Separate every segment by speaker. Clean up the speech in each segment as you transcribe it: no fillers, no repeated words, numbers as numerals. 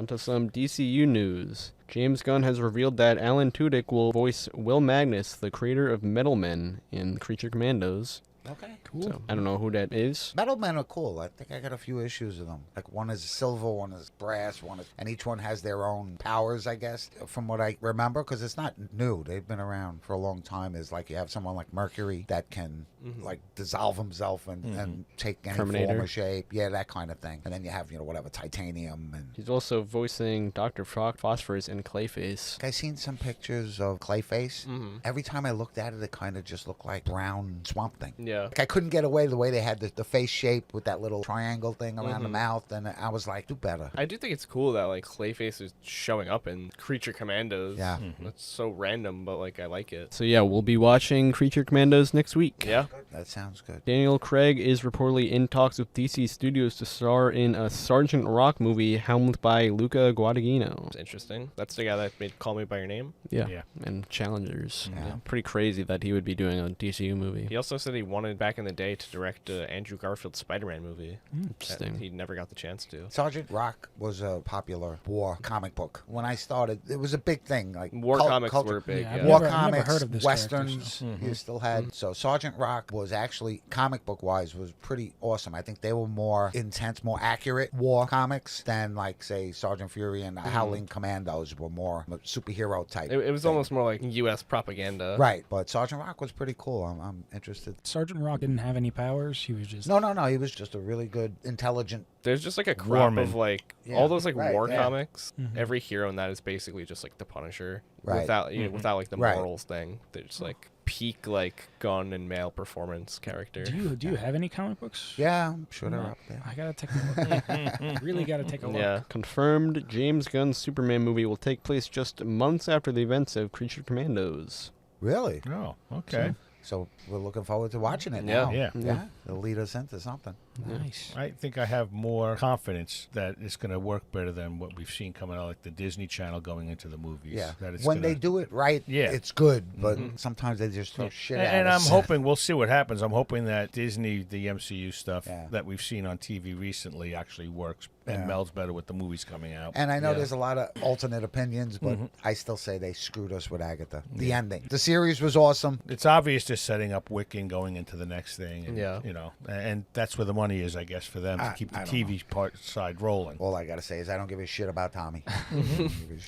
Speaker 1: On to some DCU news. James Gunn has revealed that Alan Tudyk will voice Will Magnus, the creator of Metal Men in Creature Commandos.
Speaker 2: Okay.
Speaker 3: Cool.
Speaker 1: So, I don't know who that is.
Speaker 2: Metal Men are cool. I think I got a few issues of them. Like one is silver, one is brass, and each one has their own powers, I guess, from what I remember, because it's not new. They've been around for a long time. Is like you have someone like Mercury that can like dissolve himself and take any form or shape. Yeah, that kind of thing. And then you have, whatever, titanium. And
Speaker 1: He's also voicing Dr. Phosphorus in Clayface.
Speaker 2: I seen some pictures of Clayface. Every time I looked at it, it kind of just looked like brown swamp thing.
Speaker 1: Yeah.
Speaker 2: Like I couldn't get away the way they had the face shape with that little triangle thing around the mouth, and I was like, do better.
Speaker 4: I do think it's cool that like Clayface is showing up in Creature Commandos.
Speaker 2: Yeah.
Speaker 4: That's so random, but like I like it.
Speaker 1: So yeah, we'll be watching Creature Commandos next week.
Speaker 4: Yeah.
Speaker 2: That sounds good.
Speaker 1: Daniel Craig is reportedly in talks with DC Studios to star in a Sergeant Rock movie helmed by Luca Guadagnino.
Speaker 4: It's interesting. That's the guy that made Call Me By Your Name.
Speaker 1: Yeah. And Challengers.
Speaker 2: Yeah.
Speaker 1: Pretty crazy that he would be doing a DCU movie.
Speaker 4: He also said he wanted back in the day to direct Andrew Garfield's Spider-Man movie.
Speaker 1: Interesting.
Speaker 4: He never got the chance to.
Speaker 2: Sergeant Rock was a popular war comic book. When I started, it was a big thing. Like
Speaker 4: War comics were big.
Speaker 3: Yeah,
Speaker 4: Yeah.
Speaker 3: I've
Speaker 2: War
Speaker 3: never
Speaker 2: comics,
Speaker 3: heard of this
Speaker 2: westerns,
Speaker 3: character,
Speaker 2: you still had. So Sergeant Rock was actually, comic book wise, was pretty awesome. I think they were more intense, more accurate war comics than like, say, Sergeant Fury and Howling Commandos were more superhero type.
Speaker 4: It was
Speaker 2: thing.
Speaker 4: almost more like U.S. propaganda.
Speaker 2: Right, but Sergeant Rock was pretty cool. I'm interested.
Speaker 3: Sergeant Rock didn't have any powers. He was just
Speaker 2: No. He was just a really good, intelligent.
Speaker 4: There's just like a crop of like
Speaker 2: Yeah.
Speaker 4: all those like
Speaker 2: Right,
Speaker 4: war
Speaker 2: yeah.
Speaker 4: comics. Every hero in that is basically just like the Punisher,
Speaker 2: Right.
Speaker 4: without without like the
Speaker 2: Right.
Speaker 4: morals thing. They're just like peak like gun and male performance character.
Speaker 3: Do you have any comic books?
Speaker 2: Yeah, I'm sure they're
Speaker 3: No.
Speaker 2: up there.
Speaker 3: I gotta take a look. Really gotta take a look.
Speaker 4: Yeah.
Speaker 1: Confirmed James Gunn's Superman movie will take place just months after the events of Creature Commandos.
Speaker 2: Really?
Speaker 5: Oh, okay.
Speaker 2: So we're looking forward to watching it
Speaker 4: Yeah.
Speaker 2: now.
Speaker 5: Yeah.
Speaker 2: It'll lead us into something.
Speaker 3: Nice.
Speaker 5: I think I have more confidence that it's going to work better than what we've seen coming out, like the Disney Channel going into the movies.
Speaker 2: Yeah.
Speaker 5: That it's
Speaker 2: When
Speaker 5: gonna-
Speaker 2: they do it right,
Speaker 5: Yeah.
Speaker 2: it's good. But sometimes they just throw shit at
Speaker 5: And I'm
Speaker 2: us.
Speaker 5: hoping, we'll see what happens. I'm hoping that Disney, the MCU stuff
Speaker 2: Yeah.
Speaker 5: that we've seen on TV recently actually works and
Speaker 2: Yeah.
Speaker 5: melds better with the movies coming out.
Speaker 2: And I know
Speaker 4: Yeah.
Speaker 2: there's a lot of alternate opinions, but I still say they screwed us with Agatha. The ending. The series was awesome.
Speaker 5: It's obvious they're setting up Wiccan going into the next thing. And,
Speaker 4: Yeah.
Speaker 5: and that's where the money is, I guess, for them to keep the
Speaker 2: I don't
Speaker 5: TV part side rolling.
Speaker 2: All I got to say is I don't give a shit about Tommy.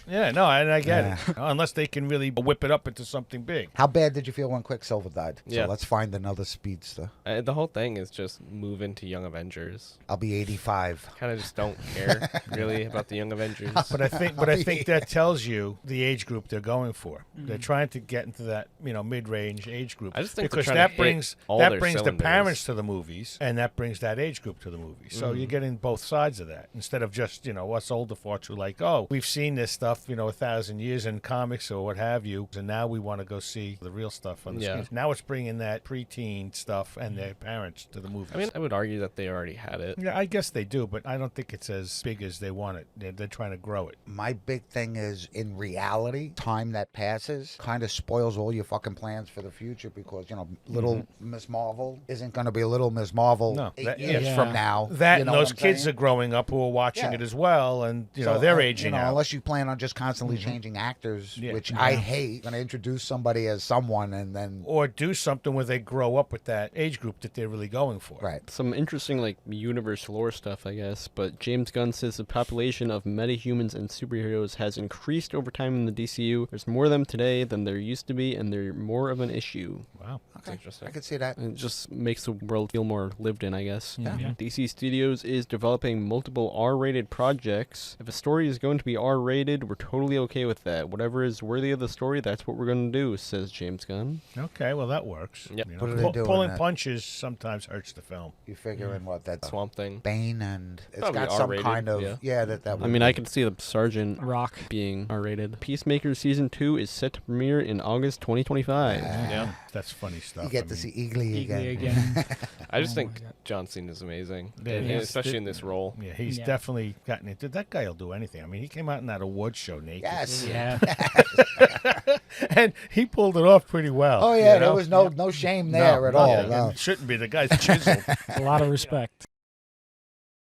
Speaker 5: Yeah, no, and I get
Speaker 2: Yeah.
Speaker 5: it. Unless they can really whip it up into something big.
Speaker 2: How bad did you feel when Quicksilver died?
Speaker 4: Yeah.
Speaker 2: So let's find another speedster.
Speaker 4: The whole thing is just move into Young Avengers.
Speaker 2: I'll be 85.
Speaker 4: Kind of just don't care really about the Young Avengers.
Speaker 5: But I think that tells you the age group they're going for. They're trying to get into that mid-range age group.
Speaker 4: I just think they're
Speaker 5: because
Speaker 4: trying
Speaker 5: that
Speaker 4: to hit
Speaker 5: brings
Speaker 4: all
Speaker 5: that
Speaker 4: their
Speaker 5: brings the
Speaker 4: cylinders.
Speaker 5: parents to the movies, and that brings that age group to the movies. So you're getting both sides of that instead of just us older folks who are like, oh, we've seen this stuff 1,000 years in comics or what have you, and now we want to go see the real stuff on the
Speaker 4: Yeah.
Speaker 5: screen. Now it's bringing that preteen stuff and their parents to the movies.
Speaker 4: I mean, I would argue that they already had it.
Speaker 5: yeah, I guess they do, but I don't think it's as big as they want it. They're trying to grow it.
Speaker 2: My big thing is, in reality, time that passes kind of spoils all your fucking plans for the future because, little Miss Marvel isn't going to be little Miss Marvel
Speaker 5: No,
Speaker 2: 8
Speaker 5: yeah.
Speaker 2: years from now.
Speaker 5: That
Speaker 2: You
Speaker 5: and
Speaker 2: know
Speaker 5: those
Speaker 2: what I'm
Speaker 5: kids
Speaker 2: saying?
Speaker 5: are growing up who are watching
Speaker 2: Yeah.
Speaker 5: it as well, and
Speaker 2: So,
Speaker 5: they're aging out.
Speaker 2: Unless you plan on just constantly changing actors,
Speaker 5: Yeah.
Speaker 2: which I hate. Going to introduce somebody as someone and then
Speaker 5: Or do something where they grow up with that age group that they're really going for.
Speaker 2: right.
Speaker 1: Some interesting universe lore stuff, I guess, but James Gunn says the population of metahumans and superheroes has increased over time in the DCU. There's more of them today than there used to be, and they're more of an issue.
Speaker 5: Wow.
Speaker 2: Okay,
Speaker 4: interesting.
Speaker 2: I could see that.
Speaker 1: It just makes the world feel more lived in, I guess.
Speaker 2: Yeah.
Speaker 1: DC Studios is developing multiple R-rated projects. If a story is going to be R-rated, we're totally okay with that. Whatever is worthy of the story, that's what we're going to do, says James Gunn.
Speaker 5: Okay, well, that works.
Speaker 4: Yep.
Speaker 2: What are they doing
Speaker 5: Pulling
Speaker 2: that?
Speaker 5: punches sometimes hurts the film.
Speaker 2: You figuring what that
Speaker 4: Swamp Thing.
Speaker 2: Bane and it's
Speaker 4: Probably
Speaker 2: got some
Speaker 4: R-rated,
Speaker 2: kind of
Speaker 4: yeah.
Speaker 2: that.
Speaker 1: I
Speaker 2: would
Speaker 1: mean,
Speaker 2: be-
Speaker 1: I can see the Sergeant
Speaker 3: Rock.
Speaker 1: being R-rated. Peacemaker Season 2 is set to premiere in August 2025.
Speaker 4: Yeah.
Speaker 5: That's funny stuff.
Speaker 2: You get
Speaker 5: I
Speaker 2: to
Speaker 5: mean,
Speaker 2: see Eagly
Speaker 3: Eagly
Speaker 2: again.
Speaker 3: again.
Speaker 4: I just
Speaker 3: Oh
Speaker 4: think
Speaker 3: my God.
Speaker 4: John Cena is amazing,
Speaker 5: Yeah,
Speaker 4: and
Speaker 5: he's-
Speaker 4: especially in this role.
Speaker 5: Yeah, he's
Speaker 3: Yeah.
Speaker 5: definitely gotten it. That guy will do anything. I mean, he came out in that award show naked.
Speaker 2: Yes.
Speaker 3: Yeah.
Speaker 5: And he pulled it off pretty well.
Speaker 2: Oh yeah,
Speaker 5: you
Speaker 2: there
Speaker 5: know?
Speaker 2: was no shame there at all.
Speaker 5: Yeah,
Speaker 2: No.
Speaker 5: it shouldn't be. The guy's chiseled.
Speaker 3: A lot of respect.